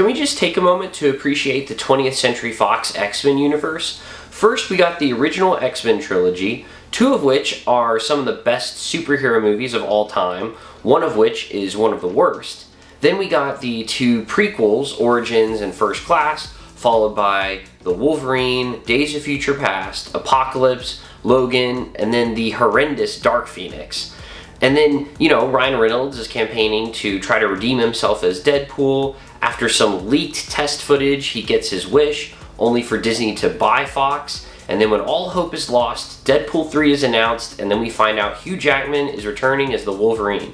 me just take a moment to appreciate the 20th Century Fox X-Men universe. First, we got the original X-Men trilogy, two of which are some of the best superhero movies of all time, one of which is one of the worst. Then we got the two prequels, Origins and First Class, followed by the Wolverine, Days of Future Past, Apocalypse, Logan, and then the horrendous Dark Phoenix. And then, Ryan Reynolds is campaigning to try to redeem himself as Deadpool. After some leaked test footage, he gets his wish, only for Disney to buy Fox. And then when all hope is lost, Deadpool 3 is announced, and then we find out Hugh Jackman is returning as the Wolverine.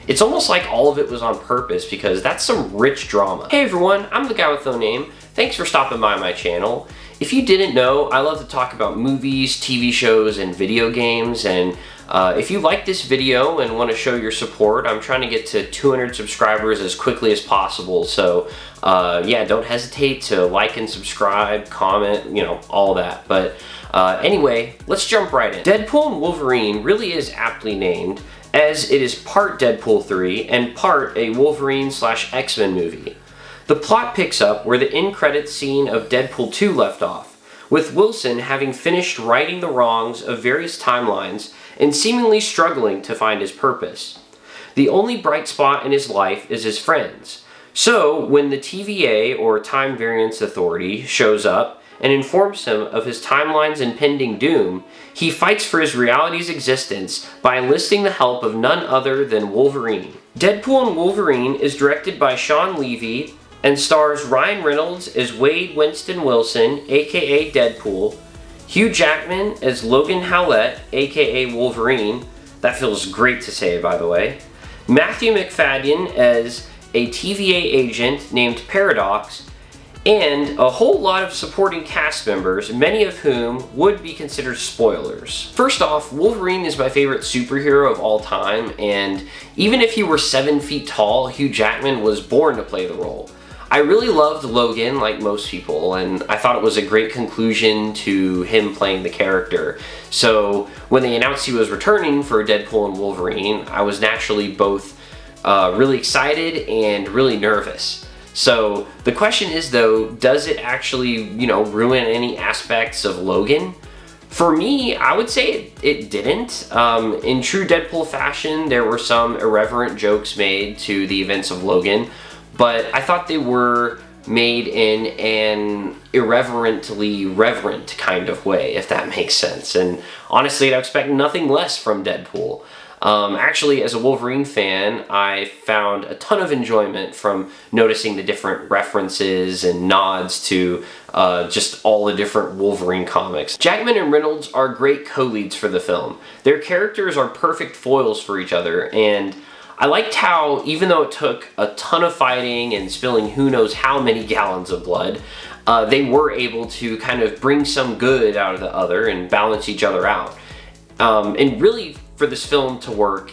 It's almost like all of it was on purpose, because that's some rich drama. Hey everyone, I'm the guy with no name. Thanks for stopping by my channel. If you didn't know, I love to talk about movies, TV shows, and video games, and if you like this video and want to show your support, I'm trying to get to 200 subscribers as quickly as possible, so yeah, don't hesitate to like and subscribe, comment, all that. But anyway, let's jump right in. Deadpool and Wolverine really is aptly named, as it is part Deadpool 3 and part a Wolverine/X-Men movie. The plot picks up where the end-credits scene of Deadpool 2 left off, with Wilson having finished righting the wrongs of various timelines and seemingly struggling to find his purpose. The only bright spot in his life is his friends. So, when the TVA, or Time Variance Authority, shows up and informs him of his timeline's impending doom, he fights for his reality's existence by enlisting the help of none other than Wolverine. Deadpool and Wolverine is directed by Sean Levy and stars Ryan Reynolds as Wade Winston Wilson, aka Deadpool, Hugh Jackman as Logan Howlett, aka Wolverine, that feels great to say by the way, Matthew McFadden as a TVA agent named Paradox, and a whole lot of supporting cast members, many of whom would be considered spoilers. First off, Wolverine is my favorite superhero of all time, and even if he were 7 feet tall, Hugh Jackman was born to play the role. I really loved Logan, like most people, and I thought it was a great conclusion to him playing the character. So when they announced he was returning for Deadpool and Wolverine, I was naturally both really excited and really nervous. So the question is though, does it actually, ruin any aspects of Logan? For me, I would say it didn't. In true Deadpool fashion, there were some irreverent jokes made to the events of Logan, but I thought they were made in an irreverently reverent kind of way, if that makes sense. And honestly, I expect nothing less from Deadpool. Actually, as a Wolverine fan, I found a ton of enjoyment from noticing the different references and nods to just all the different Wolverine comics. Jackman and Reynolds are great co-leads for the film. Their characters are perfect foils for each other, and I liked how, even though it took a ton of fighting and spilling who knows how many gallons of blood, they were able to kind of bring some good out of the other and balance each other out. And really, for this film to work,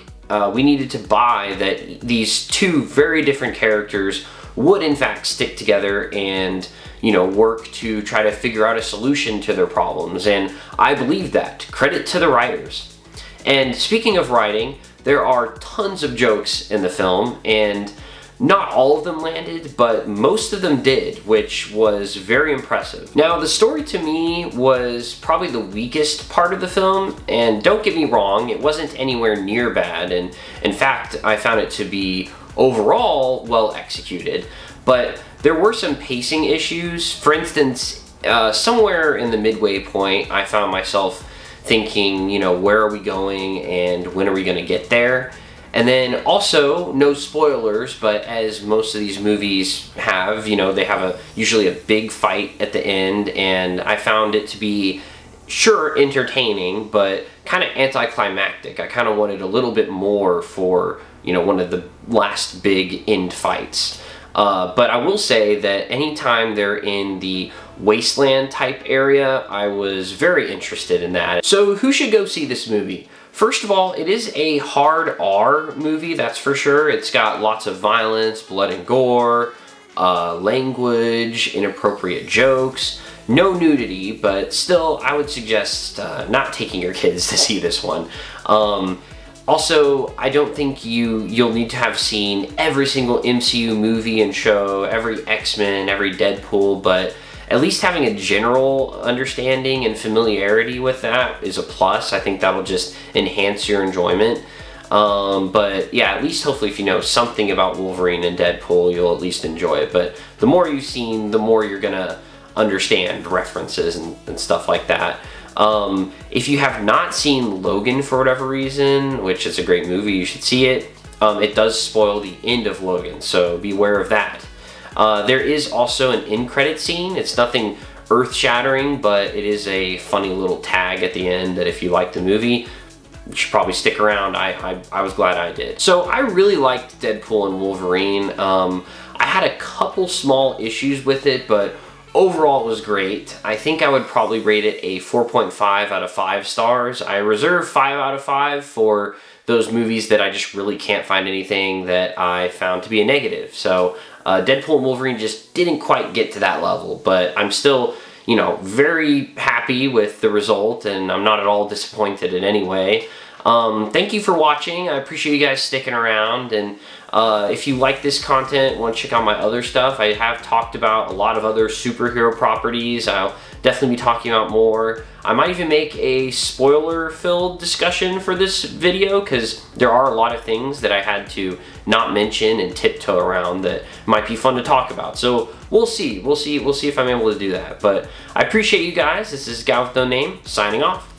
we needed to buy that these two very different characters would in fact stick together and, work to try to figure out a solution to their problems. And I believe that. Credit to the writers. And speaking of writing, there are tons of jokes in the film, and not all of them landed, but most of them did, which was very impressive. Now, the story to me was probably the weakest part of the film, and don't get me wrong, it wasn't anywhere near bad, and in fact, I found it to be overall well executed, but there were some pacing issues. For instance, somewhere in the midway point, I found myself thinking, where are we going and when are we going to get there? And then also, no spoilers, but as most of these movies have, they have usually a big fight at the end, and I found it to be, sure, entertaining, but kind of anticlimactic. I kind of wanted a little bit more for, one of the last big end fights. But I will say that anytime they're in the wasteland type area, I was very interested in that. So who should go see this movie? First of all, it is a hard R movie, that's for sure. It's got lots of violence, blood and gore, language, inappropriate jokes, no nudity, but still I would suggest not taking your kids to see this one. Also, I don't think you'll need to have seen every single MCU movie and show, every X-Men, every Deadpool, but at least having a general understanding and familiarity with that is a plus. I think that'll just enhance your enjoyment. But yeah, at least hopefully if you know something about Wolverine and Deadpool, you'll at least enjoy it. But the more you've seen, the more you're gonna understand references and stuff like that. If you have not seen Logan for whatever reason, which is a great movie, you should see it. It does spoil the end of Logan, so beware of that. There is also an end credit scene. It's nothing earth-shattering, but it is a funny little tag at the end that if you like the movie, you should probably stick around. I was glad I did. So I really liked Deadpool and Wolverine. I had a couple small issues with it, but overall it was great. I think I would probably rate it a 4.5 out of 5 stars. I reserve 5 out of 5 for those movies that I just really can't find anything that I found to be a negative. So Deadpool and Wolverine just didn't quite get to that level, but I'm still, you know, very happy with the result, and I'm not at all disappointed in any way. Thank you for watching. I appreciate you guys sticking around, and if you like this content, want to check out my other stuff, I have talked about a lot of other superhero properties. I'll definitely be talking about more. I might even make a spoiler-filled discussion for this video, because there are a lot of things that I had to not mention and tiptoe around that might be fun to talk about. So we'll see if I'm able to do that. But I appreciate you guys. This is Guy with No Name, signing off.